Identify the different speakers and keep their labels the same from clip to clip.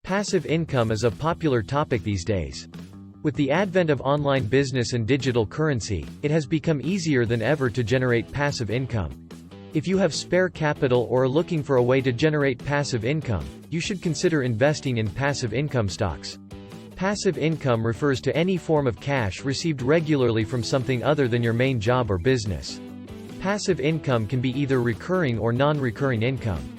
Speaker 1: Passive income is a popular topic these days. With the advent of online business and digital currency, it has become easier than ever to generate passive income. If you have spare capital or are looking for a way to generate passive income, you should consider investing in passive income stocks. Passive income refers to any form of cash received regularly from something other than your main job or business. Passive income can be either recurring or non-recurring income.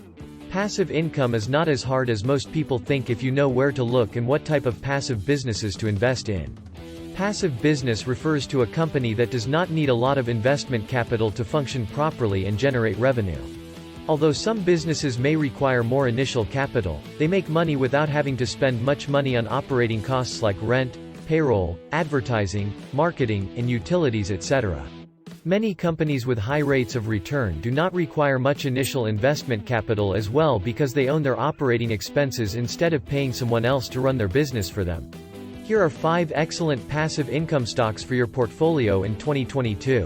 Speaker 1: Passive income is not as hard as most people think if you know where to look and what type of passive businesses to invest in. Passive business refers to a company that does not need a lot of investment capital to function properly and generate revenue. Although some businesses may require more initial capital, they make money without having to spend much money on operating costs like rent, payroll, advertising, marketing, and utilities, etc. Many companies with high rates of return do not require much initial investment capital as well because they own their operating expenses instead of paying someone else to run their business for them. Here are 5 excellent passive income stocks for your portfolio in 2022.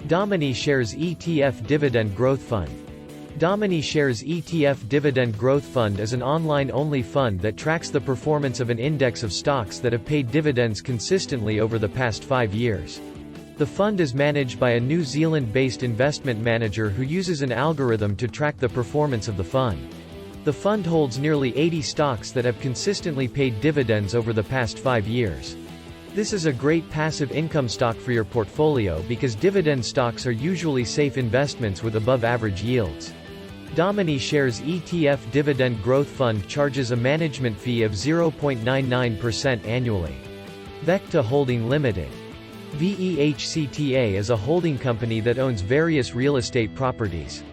Speaker 1: Domini Shares ETF Dividend Growth Fund. Domini Shares ETF Dividend Growth Fund is an online-only fund that tracks the performance of an index of stocks that have paid dividends consistently over the past 5 years. The fund is managed by a New Zealand-based investment manager who uses an algorithm to track the performance of the fund. The fund holds nearly 80 stocks that have consistently paid dividends over the past 5 years. This is a great passive income stock for your portfolio because dividend stocks are usually safe investments with above-average yields. Domini Shares ETF Dividend Growth Fund charges a management fee of 0.99% annually. Vecta Holding Limited. VEHCTA is a holding company that owns various real estate properties.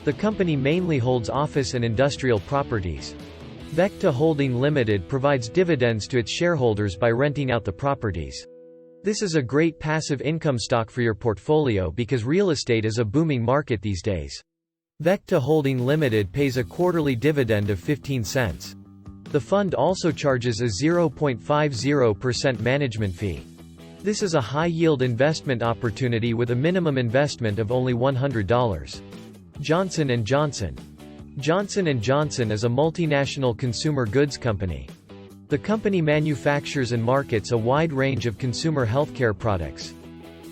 Speaker 1: The company mainly holds office and industrial properties. Vecta Holding Limited provides dividends to its shareholders by renting out the properties. This is a great passive income stock for your portfolio because real estate is a booming market these days. Vecta Holding Limited pays a quarterly dividend of 15 cents. The fund also charges a 0.50% management fee. This is a high-yield investment opportunity with a minimum investment of only $100. Johnson & Johnson. Johnson & Johnson is a multinational consumer goods company. The company manufactures and markets a wide range of consumer healthcare products.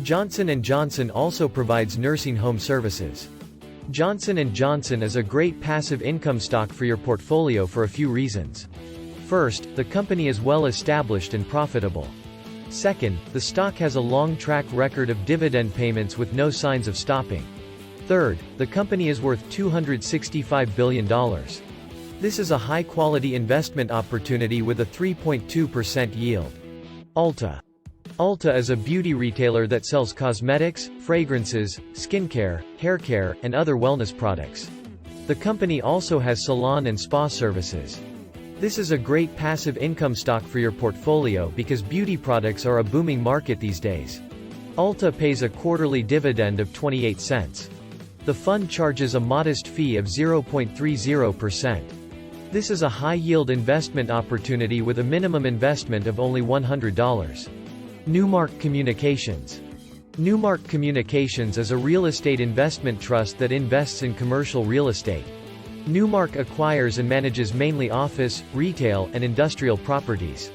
Speaker 1: Johnson & Johnson also provides nursing home services. Johnson & Johnson is a great passive income stock for your portfolio for a few reasons. First, the company is well established and profitable. Second, the stock has a long track record of dividend payments with no signs of stopping. Third, the company is worth $265 billion. This is a high-quality investment opportunity with a 3.2% yield. Ulta. Ulta is a beauty retailer that sells cosmetics, fragrances, skincare, haircare, and other wellness products. The company also has salon and spa services. This is a great passive income stock for your portfolio because beauty products are a booming market these days. Ulta pays a quarterly dividend of 28 cents. The fund charges a modest fee of 0.30%. This is a high-yield investment opportunity with a minimum investment of only $100. Newmark Communications. Newmark Communications is a real estate investment trust that invests in commercial real estate. Newmark acquires and manages mainly office, retail, and industrial properties.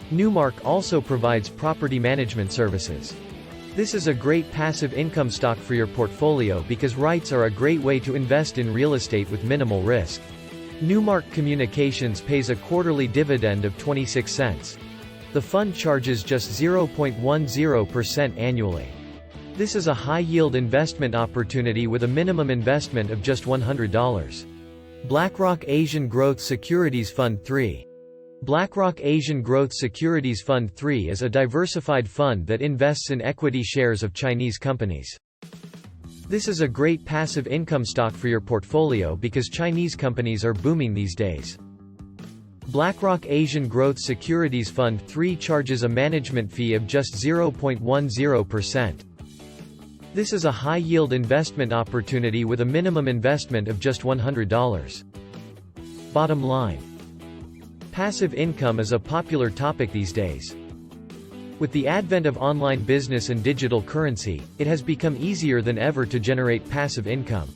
Speaker 1: Newmark also provides property management services. This is a great passive income stock for your portfolio because REITs are a great way to invest in real estate with minimal risk. Newmark Communications pays a quarterly dividend of 26 cents. The fund charges just 0.10% annually. This is a high-yield investment opportunity with a minimum investment of just $100. BlackRock Asian Growth Securities Fund III. BlackRock Asian Growth Securities Fund III is a diversified fund that invests in equity shares of Chinese companies. This is a great passive income stock for your portfolio because Chinese companies are booming these days. BlackRock Asian Growth Securities Fund III charges a management fee of just 0.10%. This is a high-yield investment opportunity with a minimum investment of just $100. Bottom line. Passive income is a popular topic these days. With the advent of online business and digital currency, it has become easier than ever to generate passive income.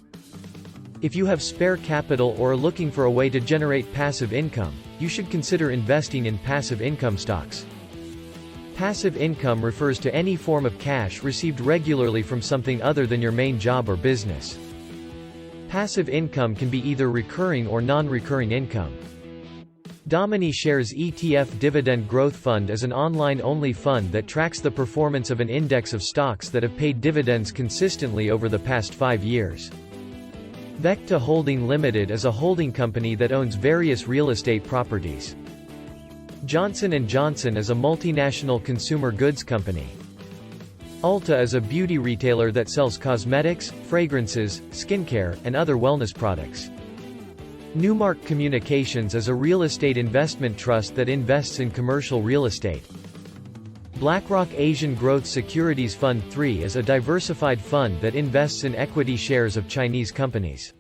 Speaker 1: If you have spare capital or are looking for a way to generate passive income, you should consider investing in passive income stocks. Passive income refers to any form of cash received regularly from something other than your main job or business. Passive income can be either recurring or non-recurring income. Domini Shares ETF Dividend Growth Fund is an online-only fund that tracks the performance of an index of stocks that have paid dividends consistently over the past 5 years. Vecta Holding Limited is a holding company that owns various real estate properties. Johnson & Johnson is a multinational consumer goods company. Ulta is a beauty retailer that sells cosmetics, fragrances, skincare, and other wellness products. Newmark Communications is a real estate investment trust that invests in commercial real estate. BlackRock Asian Growth Securities Fund III is a diversified fund that invests in equity shares of Chinese companies.